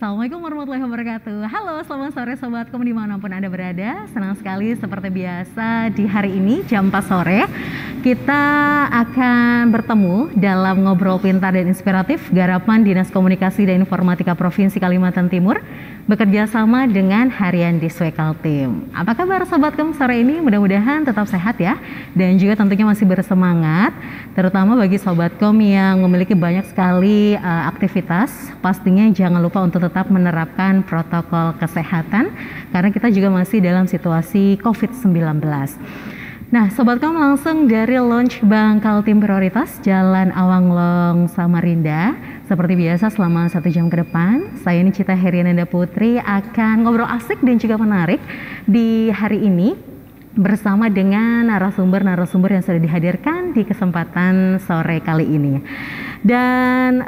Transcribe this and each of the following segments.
Assalamualaikum warahmatullahi wabarakatuh. Halo, selamat sore sobatkom dimanapun Anda berada. Senang sekali seperti biasa di hari ini jam 4 sore kita akan bertemu dalam Ngobrol Pintar dan Inspiratif garapan Dinas Komunikasi dan Informatika Provinsi Kalimantan Timur bekerja sama dengan Harian Diswekaltim. Apa kabar sobatkom sore ini? Mudah-mudahan tetap sehat ya, dan juga tentunya masih bersemangat, terutama bagi sobatkom yang memiliki banyak sekali aktivitas. Pastinya jangan lupa untuk tetap menerapkan protokol kesehatan karena kita juga masih dalam situasi COVID-19. Nah, sobatkom, langsung dari launch Bank Kaltim Prioritas Jalan Awanglong Samarinda. Seperti biasa selama 1 jam ke depan, saya Nicita Heriananda Putri akan ngobrol asik dan juga menarik di hari ini bersama dengan narasumber-narasumber yang sudah dihadirkan di kesempatan sore kali ini. Dan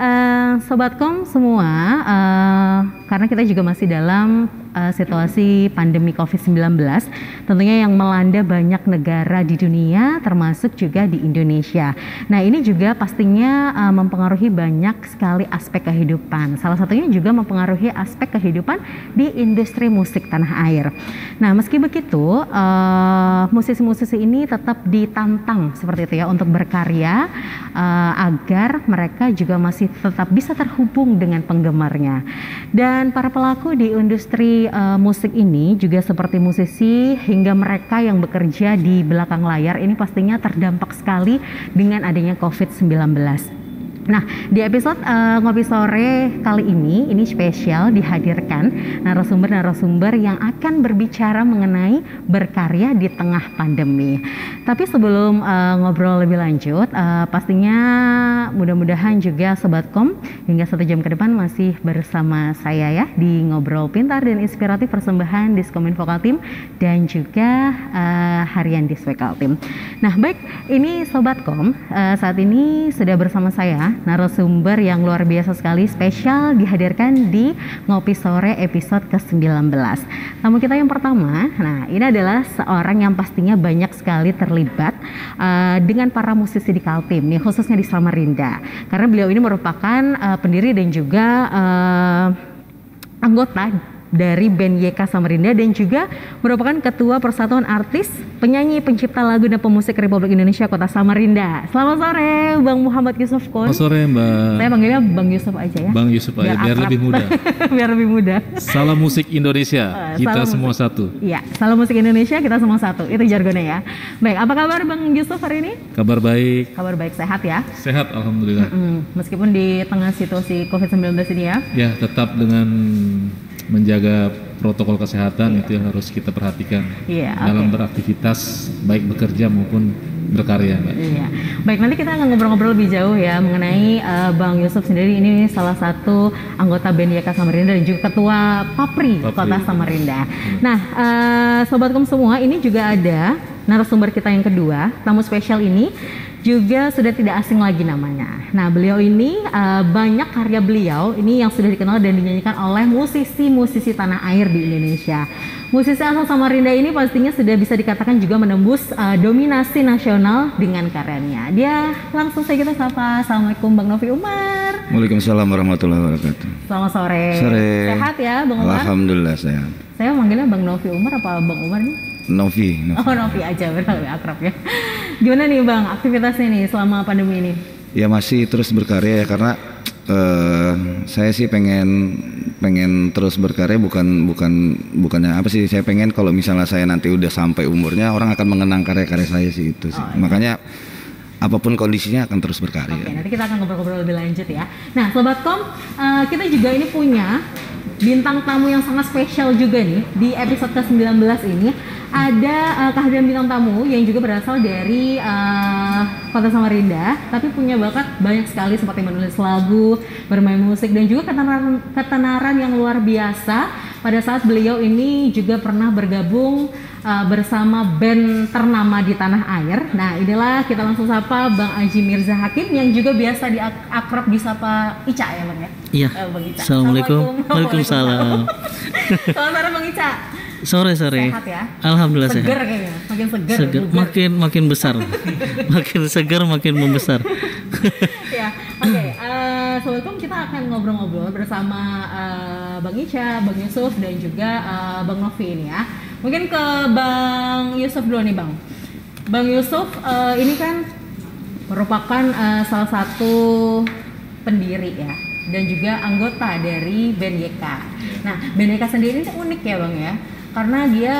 sobatkom semua, karena kita juga masih dalam situasi pandemi COVID-19 tentunya yang melanda banyak negara di dunia termasuk juga di Indonesia. Nah, ini juga pastinya mempengaruhi banyak sekali aspek kehidupan. Salah satunya juga mempengaruhi aspek kehidupan di industri musik tanah air. Nah, meski begitu musisi-musisi ini tetap ditantang seperti itu ya untuk berkarya agar mereka juga masih tetap bisa terhubung dengan penggemarnya. Dan para pelaku di industri musik ini juga seperti musisi hingga mereka yang bekerja di belakang layar ini pastinya terdampak sekali dengan adanya COVID-19. Nah, di episode Ngopi Sore kali ini spesial dihadirkan narasumber-narasumber yang akan berbicara mengenai berkarya di tengah pandemi. Tapi sebelum ngobrol lebih lanjut, pastinya mudah-mudahan juga sobatkom hingga 1 jam ke depan masih bersama saya ya di Ngobrol Pintar dan Inspiratif persembahan Diskominfo Kaltim dan juga Harian Diswekaltim. Nah, baik, ini sobatkom, saat ini sudah bersama saya narasumber yang luar biasa sekali, spesial dihadirkan di Ngopi Sore episode ke-19. Tamu kita yang pertama, nah ini adalah seorang yang pastinya banyak sekali terlibat dengan para musisi di Kaltim, nih khususnya di Samarinda. Karena beliau ini merupakan pendiri dan juga anggota dari band YK Samarinda dan juga merupakan Ketua Persatuan Artis, Penyanyi, Pencipta Lagu dan Pemusik Republik Indonesia Kota Samarinda. Selamat sore Bang Muhammad Yusuf Kun. Selamat sore Mbak. Saya panggilnya Bang Yusuf aja ya. Bang Yusuf aja biar lebih mudah. Biar lebih mudah. Salam musik Indonesia, kita semua satu. Iya, salam musik Indonesia, kita semua satu. Itu jargonnya ya. Baik, apa kabar Bang Yusuf hari ini? Kabar baik. Kabar baik, sehat ya? Sehat, alhamdulillah. Meskipun di tengah situasi COVID-19 ini ya. Ya, tetap dengan menjaga protokol kesehatan itu yang harus kita perhatikan dalam beraktivitas, baik bekerja maupun berkarya, Mbak. Iya. Baik, nanti kita akan ngobrol-ngobrol lebih jauh ya mengenai Bang Yusuf sendiri. Ini salah satu anggota band YK Samarinda dan juga Ketua Papri. Kota Samarinda. Nah, sobatkom semua, ini juga ada narasumber kita yang kedua. Tamu spesial ini juga sudah tidak asing lagi namanya. Nah, beliau ini banyak karya beliau ini yang sudah dikenal dan dinyanyikan oleh musisi-musisi tanah air di Indonesia. Musisi asal Samarinda ini pastinya sudah bisa dikatakan juga menembus dominasi nasional dengan karyanya. Dia langsung saja kita sapa. Assalamualaikum Bang Novi Umar. Waalaikumsalam warahmatullahi wabarakatuh. Selamat sore. Sore. Sehat ya Bang Umar? Alhamdulillah sehat. Saya manggilnya Bang Novi Umar apa Bang Umar nih? Novi. Oh, Novi aja, berarti akrab ya. Gimana nih Bang aktivitasnya nih selama pandemi ini? Ya masih terus berkarya ya, karena saya sih pengen terus berkarya, bukannya apa sih, saya pengen kalau misalnya saya nanti udah sampai umurnya orang akan mengenang karya-karya saya sih, itu sih. Makanya apapun kondisinya akan terus berkarya. Oke, nanti kita akan ngobrol-ngobrol lebih lanjut ya. Nah, Sobatkom, kita juga ini punya bintang tamu yang sangat spesial juga nih. Di episode ke-19 ini ada kehadiran bintang tamu yang juga berasal dari Kota Samarinda, tapi punya bakat banyak sekali seperti menulis lagu, bermain musik, dan juga ketenaran yang luar biasa. Pada saat beliau ini juga pernah bergabung bersama band ternama di tanah air. Nah, inilah kita langsung sapa Bang Aji Mirza Hakim yang juga biasa akrab disapa Ica ya Bang ya? Iya. Bang Ica. Assalamualaikum. Waalaikumsalam. Selamat sore Bang Ica. Sore. Sehat ya? Alhamdulillah sehat. Seger kayaknya, makin seger. Makin besar. Makin segar, makin membesar. Ya, oke. Assalamualaikum, kita akan ngobrol-ngobrol bersama Bang Ica, Bang Yusuf dan juga Bang Novi ini ya. Mungkin ke Bang Yusuf dulu nih Bang. Bang Yusuf ini kan merupakan salah satu pendiri ya dan juga anggota dari band YK. Nah, band YK sendiri ini unik ya Bang ya, karena dia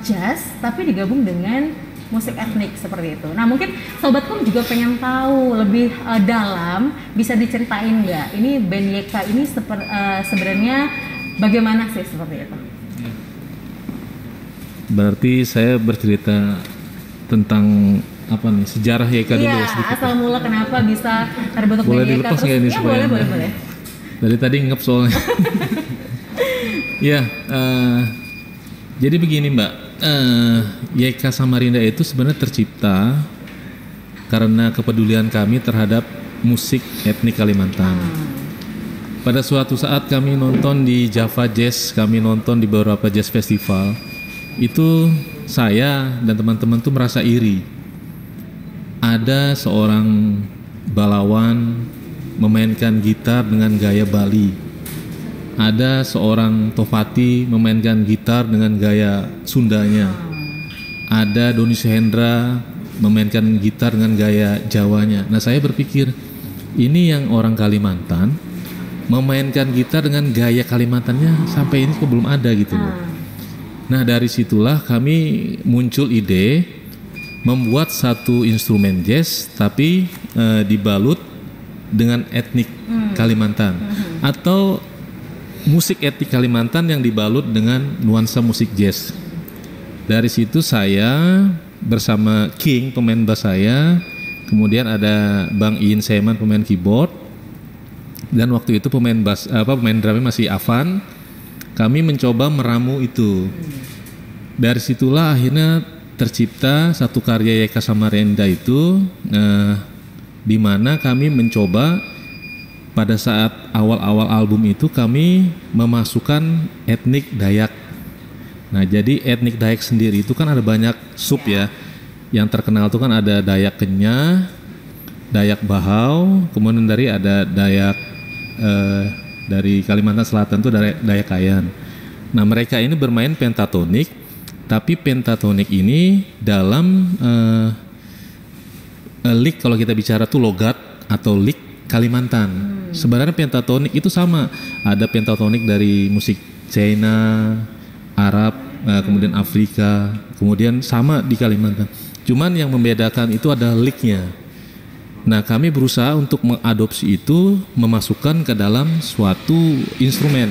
jazz tapi digabung dengan musik etnik seperti itu. Nah, mungkin Sobatkom juga pengen tahu lebih dalam, bisa diceritain nggak? Ini band YK ini sebenarnya bagaimana sih seperti itu? Berarti saya bercerita tentang apa nih, sejarah YK dulu ya sedikit. Asal mula kenapa bisa terbentuk boleh band YK. Dilepas nggak ini ya, supaya boleh. Dari tadi ngep soalnya. Ya, jadi begini Mbak, YK Samarinda itu sebenarnya tercipta karena kepedulian kami terhadap musik etnik Kalimantan. Pada suatu saat kami nonton di Java Jazz, kami nonton di beberapa jazz festival, itu saya dan teman-teman tuh merasa iri. Ada seorang balawan memainkan gitar dengan gaya Bali. Ada seorang Tofati memainkan gitar dengan gaya Sundanya. Ada Doni Suhendra memainkan gitar dengan gaya Jawanya. Nah, saya berpikir ini yang orang Kalimantan memainkan gitar dengan gaya Kalimantannya sampai ini kok belum ada gitu loh. Nah, dari situlah kami muncul ide membuat satu instrumen jazz tapi dibalut dengan etnik Kalimantan atau musik etnik Kalimantan yang dibalut dengan nuansa musik jazz. Dari situ saya bersama King pemain bass saya, kemudian ada Bang Iin Seman pemain keyboard, dan waktu itu pemain drumnya masih Avan. Kami mencoba meramu itu. Dari situlah akhirnya tercipta satu karya YK Samarinda itu, di mana kami mencoba pada saat awal-awal album itu kami memasukkan etnik Dayak. Nah, jadi etnik Dayak sendiri itu kan ada banyak sub ya. Yang terkenal itu kan ada Dayak Kenyah, Dayak Bahau, kemudian ada Dayak dari Kalimantan Selatan itu Dayak Kayan. Nah, mereka ini bermain pentatonik, tapi pentatonik ini dalam lick, kalau kita bicara tuh logat atau lick Kalimantan. Sebenarnya pentatonik itu sama. Ada pentatonik dari musik China, Arab, kemudian Afrika, kemudian sama di Kalimantan. Cuman yang membedakan itu adalah licknya. Nah, kami berusaha untuk mengadopsi itu, memasukkan ke dalam suatu instrumen.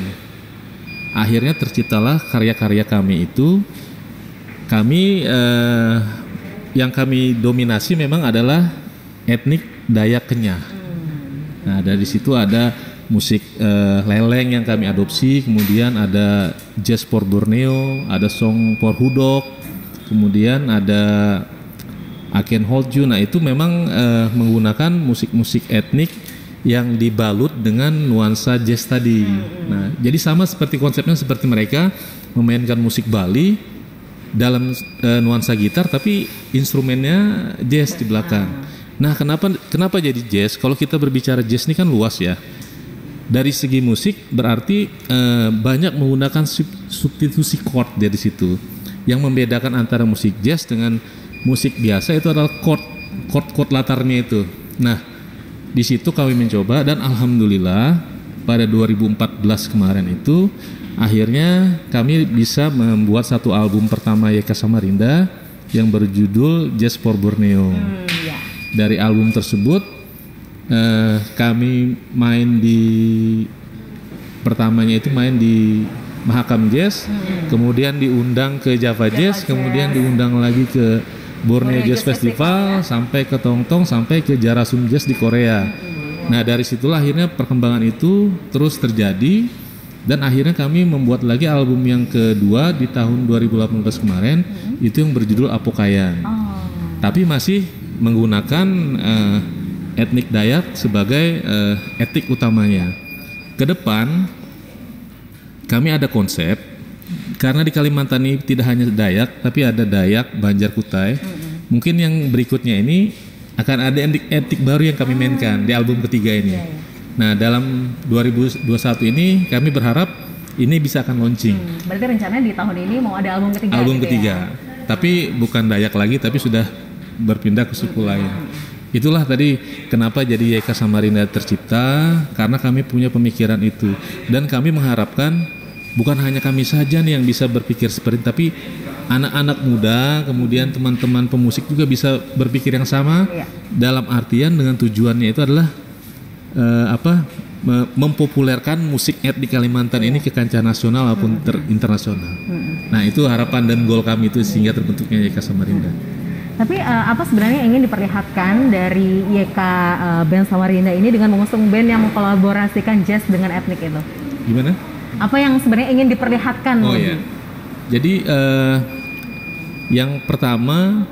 Akhirnya terciptalah karya-karya kami itu. Kami yang kami dominasi memang adalah etnik Dayak Kenyah. Nah, dari situ ada musik leleng yang kami adopsi, kemudian ada jazz for Borneo, ada song for Hudok, kemudian ada I Can Hold You. Nah, itu memang menggunakan musik-musik etnik yang dibalut dengan nuansa jazz tadi. Nah, jadi sama seperti konsepnya seperti mereka memainkan musik Bali dalam nuansa gitar, tapi instrumennya jazz di belakang. Nah, kenapa jadi jazz? Kalau kita berbicara jazz ini kan luas ya. Dari segi musik berarti banyak menggunakan substitusi chord dari situ. Yang membedakan antara musik jazz dengan musik biasa itu adalah chord latarnya itu. Nah, di situ kami mencoba dan alhamdulillah pada 2014 kemarin itu akhirnya kami bisa membuat satu album pertama YK Samarinda yang berjudul Jazz for Borneo. Dari album tersebut kami main di pertamanya itu main di Mahakam Jazz, kemudian diundang ke Java Jazz, kemudian diundang lagi ke Borneo Jazz Festival, sampai ke Tongtong, sampai ke Jarasum Jazz di Korea. Nah, dari situlah akhirnya perkembangan itu terus terjadi dan akhirnya kami membuat lagi album yang kedua di tahun 2018 kemarin, itu yang berjudul Apokayan. Tapi masih menggunakan etnik Dayak sebagai etnik utamanya. Ke depan kami ada konsep, karena di Kalimantan ini tidak hanya Dayak tapi ada Dayak, Banjar, Kutai. Mungkin yang berikutnya ini akan ada etnik baru yang kami mainkan di album ketiga ini. Nah, dalam 2021 ini kami berharap ini bisa akan launching. Berarti rencananya di tahun ini mau ada album ketiga. Album gitu ketiga. Ya? Tapi bukan Dayak lagi, tapi sudah berpindah ke suku lain. Itulah tadi kenapa jadi YK Samarinda tercipta, karena kami punya pemikiran itu. Dan kami mengharapkan bukan hanya kami saja nih yang bisa berpikir seperti itu, tapi anak-anak muda, kemudian teman-teman pemusik juga bisa berpikir yang sama. Iya. Dalam artian dengan tujuannya itu adalah mempopulerkan musik etnik Kalimantan ini ke kancah nasional maupun internasional. Nah, itu harapan dan goal kami itu sehingga terbentuknya YK Samarinda. Tapi apa sebenarnya yang ingin diperlihatkan dari YK Band Samarinda ini dengan mengusung band yang mengkolaborasikan jazz dengan etnik itu? Gimana? Apa yang sebenarnya ingin diperlihatkan? Oh iya. Jadi yang pertama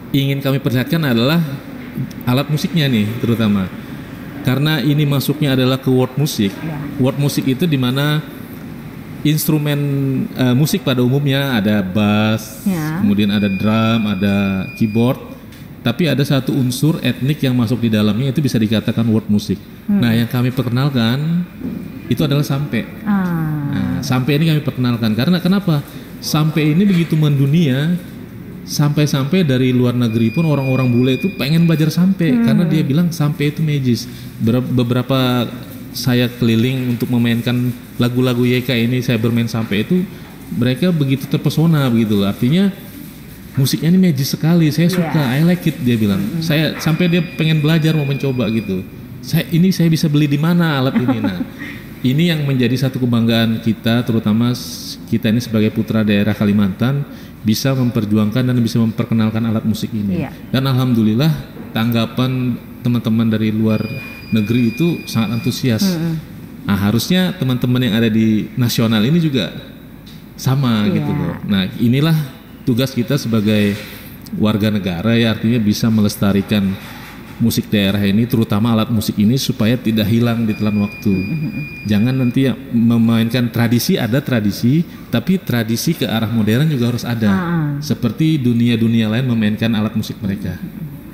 ingin kami perlihatkan adalah alat musiknya nih, terutama karena ini masuknya adalah ke world music. World music itu dimana instrumen musik pada umumnya ada bass, kemudian ada drum, ada keyboard, tapi ada satu unsur etnik yang masuk di dalamnya, itu bisa dikatakan world music. Nah, yang kami perkenalkan itu adalah sampai. Nah, sampai ini kami perkenalkan karena kenapa? Sampai ini begitu mendunia, sampai-sampai dari luar negeri pun orang-orang bule itu pengen belajar sampai karena dia bilang sampai itu magis. Beberapa saya keliling untuk memainkan lagu-lagu YK ini, saya bermain sampai itu, mereka begitu terpesona begitu. Artinya musiknya ini magis sekali, saya suka, I like it, dia bilang. Saya sampai dia pengen belajar, mau mencoba gitu. Saya bisa beli di mana alat ini. Nah, ini yang menjadi satu kebanggaan kita, terutama kita ini sebagai putra daerah Kalimantan bisa memperjuangkan dan bisa memperkenalkan alat musik ini. Dan alhamdulillah tanggapan teman-teman dari luar negeri itu sangat antusias. Nah, harusnya teman-teman yang ada di nasional ini juga sama gitu loh. Nah, inilah tugas kita sebagai warga negara ya, artinya bisa melestarikan musik daerah ini, terutama alat musik ini supaya tidak hilang di telan waktu. Jangan nanti memainkan tradisi, ada tradisi, tapi tradisi ke arah modern juga harus ada. Seperti dunia-dunia lain memainkan alat musik mereka.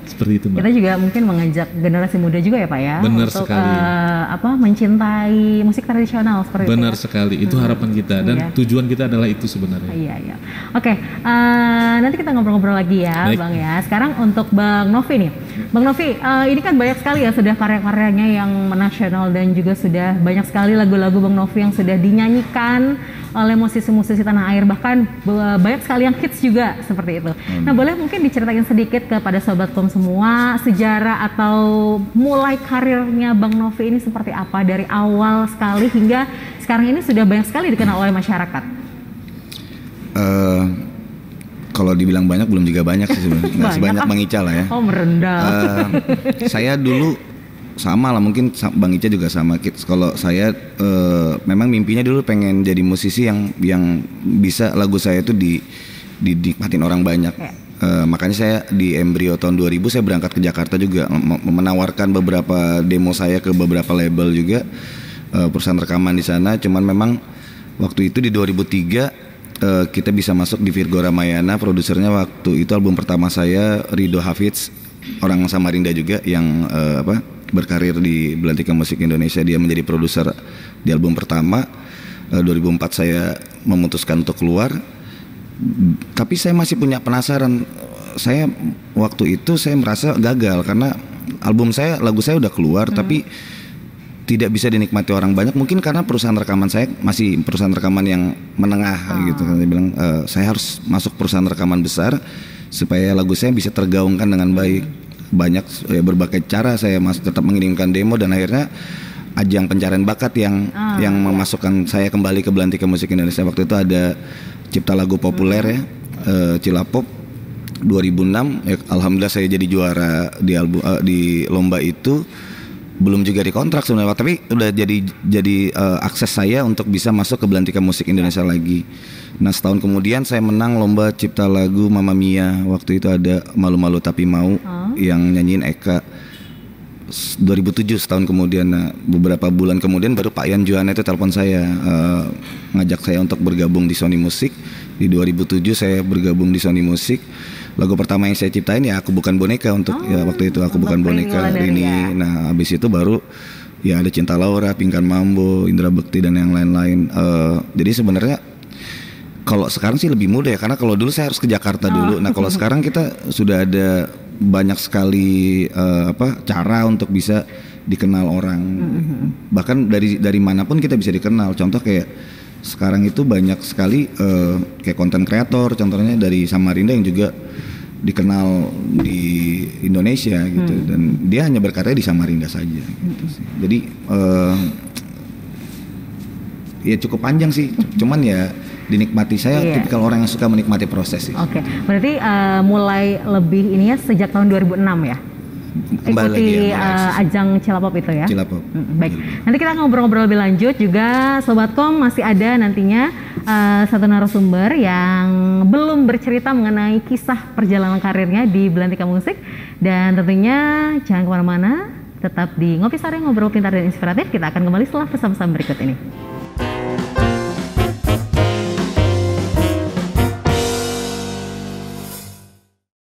Seperti itu, Mbak. Kita juga mungkin mengajak generasi muda juga ya Pak ya, benar untuk sekali. Mencintai musik tradisional seperti benar itu. Sekali, itu harapan kita dan tujuan kita adalah itu sebenarnya. Iya. Oke, nanti kita ngobrol-ngobrol lagi ya. Baik. Bang ya. Sekarang untuk Bang Novi nih. Bang Novi, ini kan banyak sekali ya sudah karya-karyanya yang nasional dan juga sudah banyak sekali lagu-lagu Bang Novi yang sudah dinyanyikan oleh musisi-musisi tanah air, bahkan banyak sekali yang hits juga seperti itu. Nah, boleh mungkin diceritain sedikit kepada Sobatkom semua sejarah atau mulai karirnya Bang Novi ini seperti apa dari awal sekali hingga sekarang ini sudah banyak sekali dikenal oleh masyarakat. Kalau dibilang banyak belum juga banyak sih sebenarnya. Nggak sebanyak Bang Ica lah ya. Oh, merendah. Saya dulu sama lah, mungkin Bang Ica juga sama. Kalau saya memang mimpinya dulu pengen jadi musisi yang bisa lagu saya itu dinikmatin orang banyak. Makanya saya di embrio tahun 2000 saya berangkat ke Jakarta juga, menawarkan beberapa demo saya ke beberapa label juga, perusahaan rekaman di sana. Cuman memang waktu itu di 2003 kita bisa masuk di Virgo Ramayana. Produsernya waktu itu album pertama saya Ridho Hafiz, orang Samarinda juga yang berkarir di Belantika Musik Indonesia. Dia menjadi produser di album pertama. 2004 saya memutuskan untuk keluar. Tapi saya masih punya penasaran. Saya waktu itu saya merasa gagal karena lagu saya udah keluar tapi tidak bisa dinikmati orang banyak. Mungkin karena perusahaan rekaman saya masih perusahaan rekaman yang menengah gitu. Saya bilang saya harus masuk perusahaan rekaman besar supaya lagu saya bisa tergaungkan dengan baik. Banyak berbagai cara saya tetap mengirimkan demo dan akhirnya ajang pencarian bakat yang memasukkan saya kembali ke Belantika Musik Indonesia. Waktu itu ada Cipta Lagu Populer ya, Cilapop 2006. Alhamdulillah saya jadi juara di lomba itu. Belum juga dikontrak sebenarnya, tapi udah jadi akses saya untuk bisa masuk ke Belantika Musik Indonesia lagi. Nah, setahun kemudian saya menang lomba Cipta Lagu Mamma Mia. Waktu itu ada Malu-Malu Tapi Mau yang nyanyiin Eka. 2007 setahun kemudian. Nah, beberapa bulan kemudian baru Pak Yan Juwana itu telepon saya, ngajak saya untuk bergabung di Sony Music. Di 2007 saya bergabung di Sony Music. Lagu pertama yang saya ciptain ya Aku Bukan Boneka untuk ya waktu itu Aku Bukan Boneka Rini. Ya. Nah, habis itu baru ya ada Cinta Laura, Pingkan Mambo, Indra Bekti dan yang lain-lain. Jadi sebenarnya kalau sekarang sih lebih mudah ya, karena kalau dulu saya harus ke Jakarta dulu. Nah, kalau sekarang kita sudah ada banyak sekali cara untuk bisa dikenal orang. Bahkan dari manapun kita bisa dikenal. Contoh kayak sekarang itu banyak sekali kayak konten kreator, contohnya dari Samarinda yang juga dikenal di Indonesia gitu, dan dia hanya berkarya di Samarinda saja gitu sih. Jadi ya cukup panjang sih, cuman ya dinikmati. Saya tipikal orang yang suka menikmati proses sih. Oke, berarti mulai lebih ini ya sejak tahun 2006 ya? Kembali ikuti lagi ajang Cilapop itu ya? Cilapop. Baik, nanti kita ngobrol-ngobrol lebih lanjut juga. Sobatkom masih ada nantinya satu narasumber yang belum bercerita mengenai kisah perjalanan karirnya di Belantika Musik. Dan tentunya jangan kemana-mana, tetap di Ngopi Sore, ngobrol pintar dan inspiratif. Kita akan kembali setelah pesan-pesan berikut ini.